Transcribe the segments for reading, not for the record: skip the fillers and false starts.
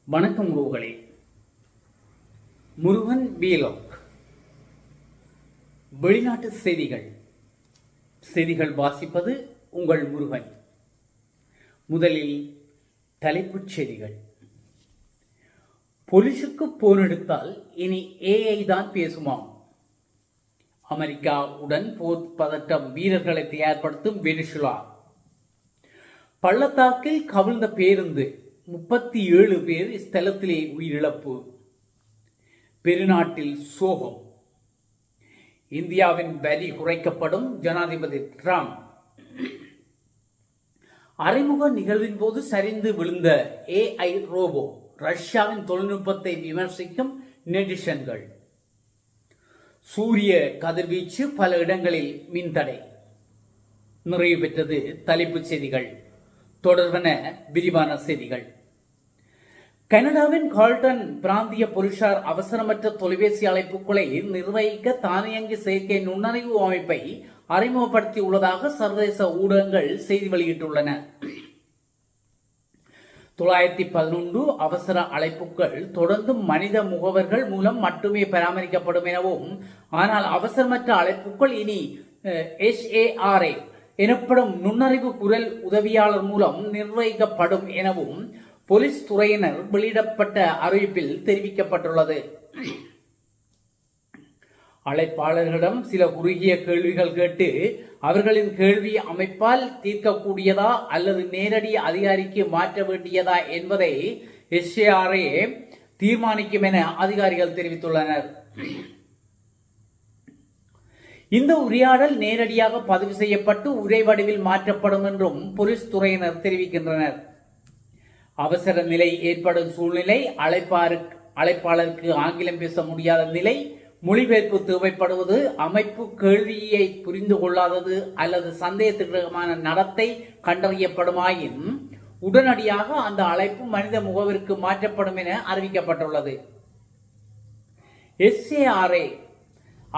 வணக்கம் உறவுகளே. முருகன் வீலாக் வெளிநாட்டு செய்திகள் வாசிப்பது உங்கள் முருகன். முதலில் தலைப்புச் செய்திகள். போலீசுக்கு போன் எடுத்தால் இனி ஏஐ தான் பேசுமாம். அமெரிக்காவுடன் போர் பதட்டம், வீரர்களை தயார்படுத்தும் வெனிசுலா. பள்ளத்தாக்கில் கவிழ்ந்த பேருந்து, 37 பேர் ஸ்தலத்திலே உயிரிழப்பு. பெருநாட்டில் சோகம். இந்தியாவின் வரி குறைக்கப்படும், ஜனாதிபதி டிரம்ப். அறிமுக நிகழ்வின் போது சரிந்து விழுந்த ஏஐ ரோபோ, ரஷ்யாவின் தொழில்நுட்பத்தை விமர்சிக்கும் நெட்டிசன்கள். சூரிய கதிர்வீச்சு, பல இடங்களில் மின்தடை. நிறைவு பெற்றது தலைப்புச் செய்திகள். தொடர்பான விரிவான செய்திகள். கனடாவின் கால்டன் பிராந்திய போலீசார் அவசரமற்ற தொலைபேசி அழைப்புகளை நிர்வகிக்க தானியங்கி செயற்கை நுண்ணறிவு அமைப்பை அறிமுகப்படுத்தியுள்ளதாக சர்வதேச ஊடகங்கள் செய்தி வெளியிட்டுள்ளன. 911 அவசர அழைப்புகள் தொடர்ந்து மனித முகவர்கள் மூலம் மட்டுமே பராமரிக்கப்படும் எனவும், ஆனால் அவசரமற்ற அழைப்புகள் இனி SARA எனப்படும் நுண்ணறிவு குரல் உதவியாளர் மூலம் நிர்வகிக்கப்படும் எனவும் போலீஸ் துறையினர் வெளியிடப்பட்ட அறிவிப்பில் தெரிவிக்கப்பட்டுள்ளது. அழைப்பாளர்களிடம் சில குறுகிய கேள்விகள் கேட்டு அவர்களின் கேள்வி அமைப்பால் தீர்க்கக்கூடியதா அல்லது நேரடி அதிகாரிக்கு மாற்ற வேண்டியதா என்பதை SARA தீர்மானிக்கும் என அதிகாரிகள் தெரிவித்துள்ளனர். இந்த உரையாடல் நேரடியாக பதிவு செய்யப்பட்டு உரை வடிவில் மாற்றப்படும் என்றும் போலீஸ் துறையினர் தெரிவிக்கின்றனர். அவசர நிலை ஏற்படும் சூழ்நிலை, அழைப்பாளருக்கு ஆங்கிலம் பேச முடியாத நிலை, மொழிபெயர்ப்பு தேவைப்படுவது, அமைப்பு கேள்வியை புரிந்து கொள்ளாதது அல்லது சந்தேகத்திற்கான நடத்தை கண்டறியப்படுமாயின் உடனடியாக அந்த அழைப்பு மனித முகவருக்கு மாற்றப்படும் என அறிவிக்கப்பட்டுள்ளது. SARA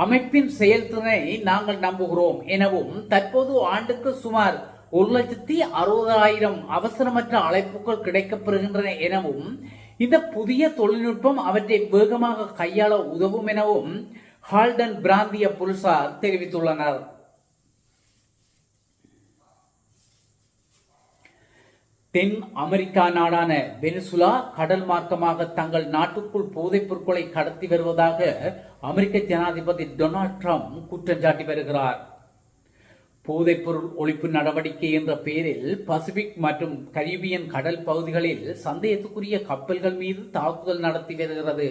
அமைப்பின் செயல்திறனை நாங்கள் நம்புகிறோம் எனவும், தற்போது ஆண்டுக்கு சுமார் 1,60,000 அவசரமற்ற அழைப்புகள் கிடைக்கப்பெறுகின்றன எனவும், இந்த புதிய தொழில்நுட்பம் அவற்றை வேகமாக கையாள உதவும் எனவும் ஹால்டன் பிராந்திய போலீசார் தெரிவித்துள்ளனர். தென் அமெரிக்கா நாடான வெனிசுலா கடல் மார்க்கமாக தங்கள் நாட்டுக்குள் போதைப் பொருட்களை கடத்தி வருவதாக அமெரிக்க ஜனாதிபதி டொனால்ட் ட்ரம்ப் குற்றம் சாட்டி வருகிறார். போதைப்பொருள் ஒழிப்பு நடவடிக்கை என்ற பெயரில் பசிபிக் மற்றும் கரீபியன் கடல் பகுதிகளில் சந்தேகத்துக்குரிய கப்பல்கள் மீது தாக்குதல் நடத்தி வருகிறது.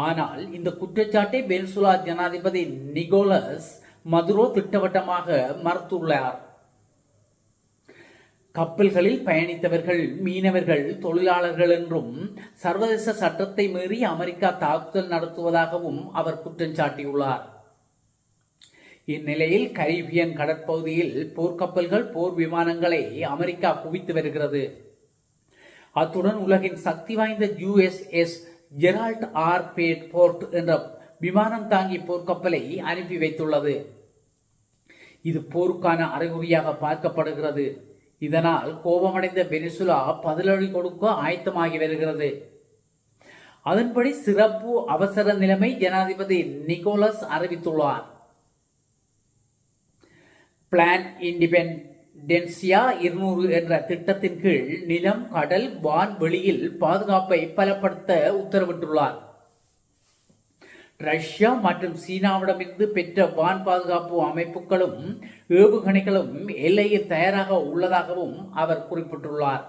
ஆனால் இந்த குற்றச்சாட்டை வெனிசுலா ஜனாதிபதி நிகோலஸ் மதுரோ திட்டவட்டமாக மறுத்துள்ளார். கப்பல்களில் பயணித்தவர்கள் மீனவர்கள், தொழிலாளர்கள் என்றும் சர்வதேச சட்டத்தை மீறி அமெரிக்கா தாக்குதல் நடத்துவதாகவும் அவர் குற்றம் சாட்டியுள்ளார். இந்நிலையில் கரீபியன் கடற்பகுதியில் போர்க்கப்பல்கள், போர் விமானங்களை அமெரிக்கா குவித்து வருகிறது. அத்துடன் உலகின் சக்தி வாய்ந்த USS ஜெரால்ட் ஆர் பேட்ஃபோர்ட் என்ற விமானம் தாங்கி போர்க்கப்பலை அனுப்பி வைத்துள்ளது. இது போருக்கான அறிகுறியாக பார்க்கப்படுகிறது. இதனால் கோபமடைந்த வெனிசுலா பதிலடி கொடுக்க ஆயத்தமாகி வருகிறது. அதன்படி சிறப்பு அவசர நிலைமை ஜனாதிபதி நிகோலஸ் அறிவித்துள்ளார். பிளான் இண்டிபெண்டன்சியா 200 என்ற திட்டத்தின் கீழ் நிலம், கடல், வான் வெளியில் பாதுகாப்பை பலப்படுத்த உத்தரவிட்டுள்ளார். ரஷ்யா மற்றும் சீனாவிடமிருந்து பெற்ற வான் பாதுகாப்பு அமைப்புகளும் ஏவுகணைகளும் எல்லையில் தயாராக உள்ளதாகவும் அவர் குறிப்பிட்டுள்ளார்.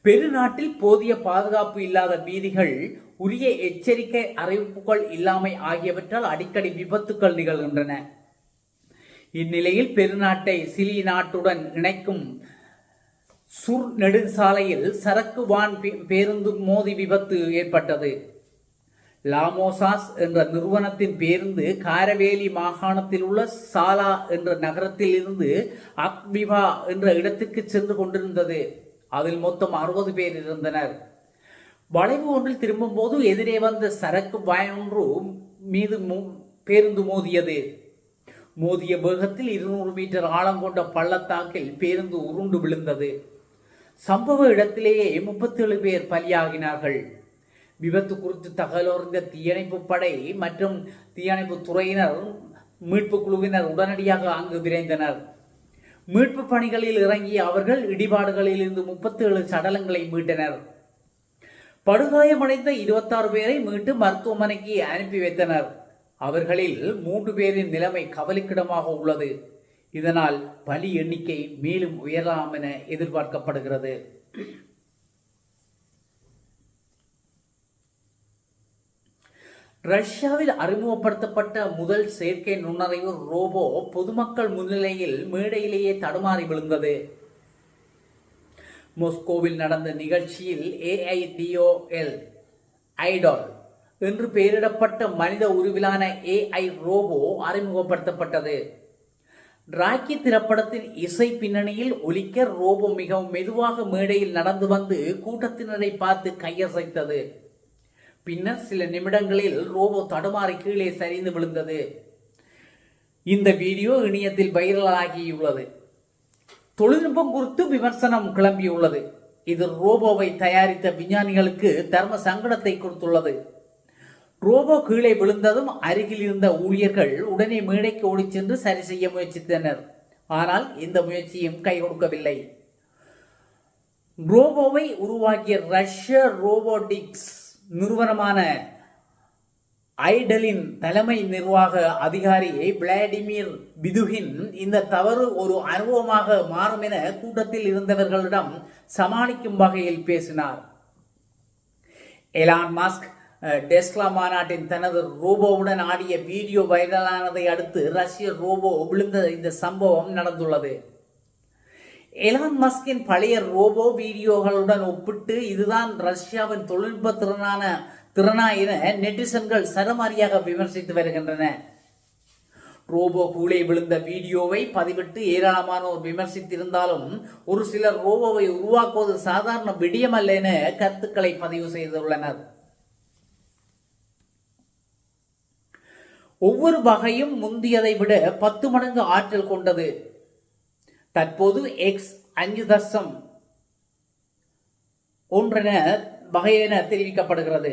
பெருநாட்டில் போதிய பாதுகாப்பு இல்லாத வீதிகள், உரிய எச்சரிக்கை அறிவிப்புகள் இல்லாமை ஆகியவற்றால் அடிக்கடி விபத்துக்கள் நிகழ்கின்றன. இந்நிலையில் பெருநாட்டை சிலி நாட்டுடன் இணைக்கும் சுர் நெடுஞ்சாலையில் சரக்கு வான் பேருந்து மோதி விபத்து ஏற்பட்டது. லாமோசாஸ் என்ற நிறுவனத்தின் பேருந்து காரவேலி மாகாணத்தில் உள்ள சாலா என்ற நகரத்தில் இருந்து அக்பிவா என்ற இடத்திற்கு சென்று கொண்டிருந்தது. அதில் மொத்தம் 60 பேர் இருந்தனர். வளைவு ஒன்றில் திரும்பும் போது எதிரே வந்த சரக்கு வான் ஒன்று மீது பேருந்து மோதியது. மோதிய வேகத்தில் 200 மீட்டர் ஆழம் கொண்ட பள்ளத்தாக்கில் பேருந்து உருண்டு விழுந்தது. சம்பவ இடத்திலேயே 37 பேர் பலியாகினார்கள். விபத்து குறித்து தகவலறிந்த தீயணைப்பு படை மற்றும் தீயணைப்பு துறையினர் மீட்பு குழுவினர் உடனடியாக அங்கு விரைந்தனர். மீட்பு பணிகளில் இறங்கிய அவர்கள் இடிபாடுகளில் இருந்து 37 சடலங்களை மீட்டனர். படுகாயமடைந்த 26 பேரை மீட்டு மருத்துவமனைக்கு அனுப்பி வைத்தனர். அவர்களில் 3 பேரின் நிலைமை கவலைக்கிடமாக உள்ளது. இதனால் பலி எண்ணிக்கை மேலும் உயரலாம் என எதிர்பார்க்கப்படுகிறது. ரஷ்யாவில் அறிமுகப்படுத்தப்பட்ட முதல் செயற்கை நுண்ணறிவு ரோபோ பொதுமக்கள் முன்னிலையில் மேடையிலேயே தடுமாறி விழுந்தது. மாஸ்கோவில் நடந்த நிகழ்ச்சியில் AIDOL ஐடால் என்று பெயரிடப்பட்ட மனித உருவிலான AI ரோபோ அறிமுகப்படுத்தப்பட்டது. ராக்கி திரைப்படத்தின் இசை பின்னணியில் ஒலிக்க ரோபோ மிகவும் மெதுவாக மேடையில் நடந்து வந்து கூட்டத்தினரை பார்த்து கையசைத்தது. பின்னர் சில நிமிடங்களில் ரோபோ தடுமாறி கீழே சரிந்து விழுந்தது. இந்த வீடியோ இணையத்தில் வைரலாகியுள்ளது. தொழில்நுட்பம் குறித்து விமர்சனம் கிளம்பியுள்ளது. இது ரோபோவை தயாரித்த விஞ்ஞானிகளுக்கு தர்ம சங்கடத்தை கொடுத்துள்ளது. ரோபோ கீழே விழுந்ததும் அருகில் இருந்த ஊழியர்கள் உடனே மேடைக்கு ஓடிச் சென்று சரி செய்ய முயற்சித்தனர். ஆனால் இந்த முயற்சியும் கை கொடுக்கவில்லை. ரோபோவை உருவாக்கிய ரஷ்ய ரோபோட்டிக்ஸ் நிறுவனமான ஐடலின் தலைமை நிர்வாக அதிகாரி விளாடிமிர் பிதுகின் இந்த தவறு ஒரு அனுபவமாக மாறும் என கூட்டத்தில் இருந்தவர்களிடம் சமாளிக்கும் வகையில் பேசினார். எலான் மஸ்க் டெஸ்லா மாநாட்டின் தனது ரோபோவுடன் ஆடிய வீடியோ வைரலானதை அடுத்து ரஷ்ய ரோபோ விழுந்த இந்த சம்பவம் நடந்துள்ளது. எலான் மஸ்கின் பழைய ரோபோ வீடியோகளுடன் ஒப்பிட்டு இதுதான் ரஷ்யாவின் தொழில்நுட்ப திறனா என நெட்டிசன்கள் சரமாரியாக விமர்சித்து வருகின்றன. ரோபோ கீழே விழுந்த வீடியோவை பதிவிட்டு ஏராளமானோர் விமர்சித்திருந்தாலும் ஒரு சிலர் ரோபோவை உருவாக்குவது சாதாரண விடயமல்ல என கருத்துக்களை பதிவு செய்துள்ளனர். ஒவ்வொரு வகையும் முந்தியதை விட 10 மடங்கு ஆற்றல் கொண்டது. தற்போது X5.1 வகை என தெரிவிக்கப்படுகிறது.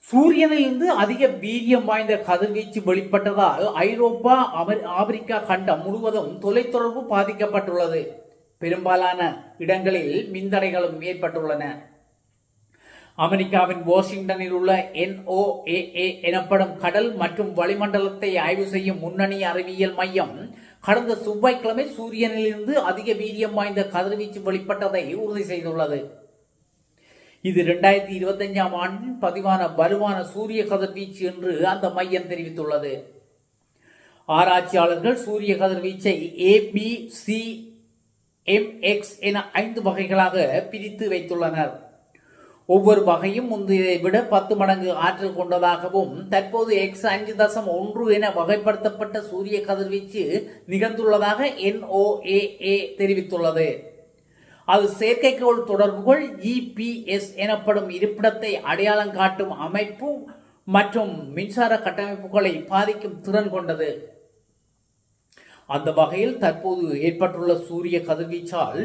சூரியனிலிருந்து அதிக வீரியம் வாய்ந்த கதிர்வீச்சு வெளிப்பட்டதால் ஐரோப்பா ஆப்பிரிக்கா கண்டம் முழுவதும் தொலைத்தொடர்பு பாதிக்கப்பட்டுள்ளது. பெரும்பாலான இடங்களில் மின்தடைகளும் ஏற்பட்டுள்ளன. அமெரிக்காவின் வாஷிங்டனில் உள்ள NOAA எனப்படும் கடல் மற்றும் வளிமண்டலத்தை ஆய்வு செய்யும் முன்னணி அறிவியல் மையம் கடந்த செவ்வாய்க்கிழமை சூரியனிலிருந்து அதிக வீரியம் வாய்ந்த கதிர்வீச்சு வெளிப்பட்டதை உறுதி செய்துள்ளது. இது 2025ஆம் ஆண்டின் பதிவான வலுவான சூரிய கதிர்வீச்சு என்று அந்த மையம் தெரிவித்துள்ளது. ஆராய்ச்சியாளர்கள் சூரிய கதிர்வீச்சை ABCMX என 5 வகைகளாக பிரித்து வைத்துள்ளனர். ஒவ்வொரு வகையும் முந்தையதை விட 10 மடங்கு ஆற்றல் கொண்டதாகவும் தற்போது X5.1 என வகைப்படுத்தப்பட்ட சூரிய கதிர்வீச்சு நிகழ்ந்துள்ளதாக NOAA தெரிவித்துள்ளது. அது செயற்கைக்கோள் தொடர்புகள் GPS எனப்படும் இருப்பிடத்தை அடையாளம் காட்டும் அமைப்பு மற்றும் மின்சார கட்டமைப்புகளை பாதிக்கும் திறன் கொண்டது. அந்த வகையில் தற்போது ஏற்பட்டுள்ள சூரிய கதிர்வீச்சால்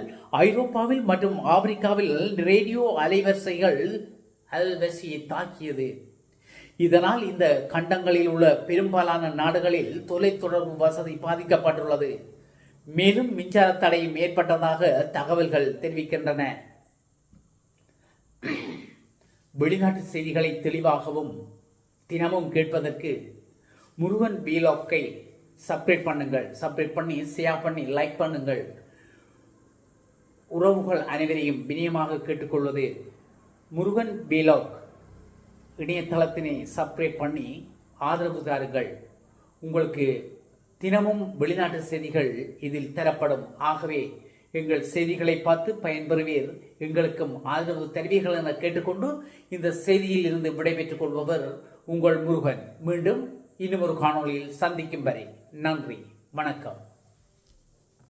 ஐரோப்பாவில் மற்றும் ஆப்பிரிக்காவில் ரேடியோ அலைவரிசையை தாக்கியது. இதனால் இந்த கண்டங்களில் உள்ள பெரும்பாலான நாடுகளில் தொலைத்தொடர்பு வசதி பாதிக்கப்பட்டுள்ளது. மேலும் மின்சார தடையும் ஏற்பட்டதாக தகவல்கள் தெரிவிக்கின்றன. வெளிநாட்டு செய்திகளை தெளிவாகவும் தினமும் கேட்பதற்கு முருகன் வீலாக்கை சப்ஸ்கிரைப் பண்ணுங்கள். சப்ஸ்கிரைப் பண்ணி ஷேர் பண்ணி லைக் பண்ணுங்கள். உறவுகள் அனைவரையும் வினயமாக கேட்டுக்கொள்வது முருகன் வீலாக் இணையதளத்தினை சப்ஸ்கிரைப் பண்ணி ஆதரவு தாருங்கள். உங்களுக்கு தினமும் வெளிநாட்டு செய்திகள் இதில் தரப்படும். ஆகவே எங்கள் செய்திகளை பார்த்து பயன்பெறுவீர், எங்களுக்கும் ஆதரவு தருவீர்கள் என கேட்டுக்கொண்டு இந்த செய்தியில் இருந்து விடைபெற்றுக் கொள்பவர் உங்கள் முருகன். மீண்டும் இன்னும் ஒரு காணொளியில் சந்திக்கும் வரை நன்றி, வணக்கம்.